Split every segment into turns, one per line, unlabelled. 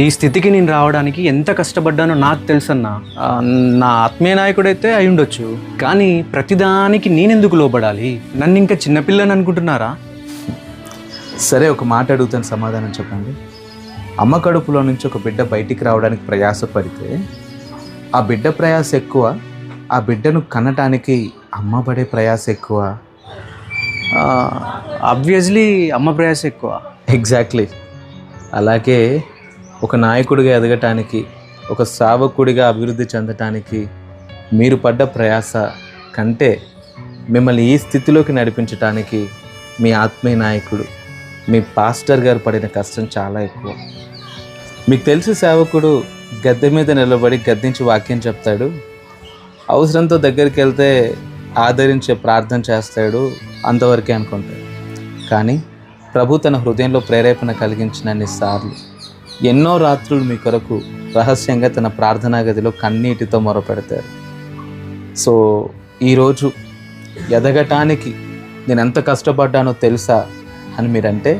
ఈ స్థితికి నేను రావడానికి ఎంత కష్టపడ్డానో నాకు తెలుసన్నా. నా ఆత్మీయ నాయకుడైతే అయి ఉండొచ్చు, కానీ ప్రతిదానికి నేనెందుకు లోబడాలి? నన్ను ఇంకా చిన్నపిల్లని అనుకుంటున్నారా?
సరే, ఒక మాట అడుగుతాను, సమాధానం చెప్పండి. అమ్మ కడుపులో నుంచి ఒక బిడ్డ బయటికి రావడానికి ప్రయాసపడితే ఆ బిడ్డ ప్రయాస ఎక్కువ, ఆ బిడ్డను కనటానికి అమ్మ పడే ప్రయాస ఎక్కువ?
ఆబ్వియస్లీ అమ్మ ప్రయాస ఎక్కువ.
ఎగ్జాక్ట్లీ. అలాగే ఒక నాయకుడిగా ఎదగటానికి, ఒక సేవకుడిగా అభివృద్ధి చెందటానికి మీరు పడ్డ ప్రయాస కంటే మిమ్మల్ని ఈ స్థితిలోకి నడిపించటానికి మీ ఆత్మీయ నాయకుడు, మీ పాస్టర్ గారు పడిన కష్టం చాలా ఎక్కువ. మీకు తెలిసి సేవకుడు గద్దె మీద నిలబడి గద్దించి వాక్యం చెప్తాడు, అవసరంతో దగ్గరికి వెళ్తే ఆదరించే ప్రార్థన చేస్తాడు, అంతవరకే అనుకుంటాడు. కానీ ప్రభు తన హృదయంలో ప్రేరేపణ కలిగించినన్ని సార్లు ఎన్నో రాత్రులు మీ కొరకు రహస్యంగా తన ప్రార్థనా గదిలో కన్నీటితో మొరపెడతారు. సో ఈరోజు ఎదగటానికి నేను ఎంత కష్టపడ్డానో తెలుసా అని మీరంటే,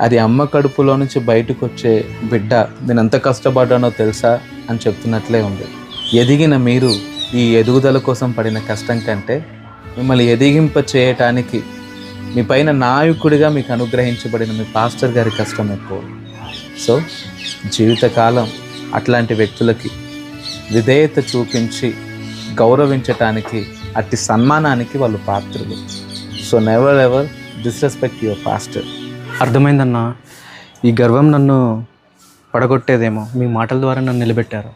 అది అమ్మ కడుపులో నుంచి బయటకు వచ్చే బిడ్డ నేను ఎంత కష్టపడ్డానో తెలుసా అని చెప్తున్నట్లే ఉంది. ఎదిగిన మీరు ఈ ఎదుగుదల కోసం పడిన కష్టం కంటే మిమ్మల్ని ఎదిగింప చేయటానికి మీ పైన నాయకుడిగా మీకు అనుగ్రహించబడిన మీ పాస్టర్ గారి కష్టం ఎక్కువ. సో జీవితకాలం అట్లాంటి వ్యక్తులకి విధేయత చూపించి గౌరవించటానికి, అట్టి సన్మానానికి వాళ్ళు పాత్రులు. So never ever disrespect your pastor.
అర్థమైందన్నా. ఈ గర్వం నన్ను పడగొట్టేదేమో మీ మాటల ద్వారా నన్ను నిలబెట్టారు.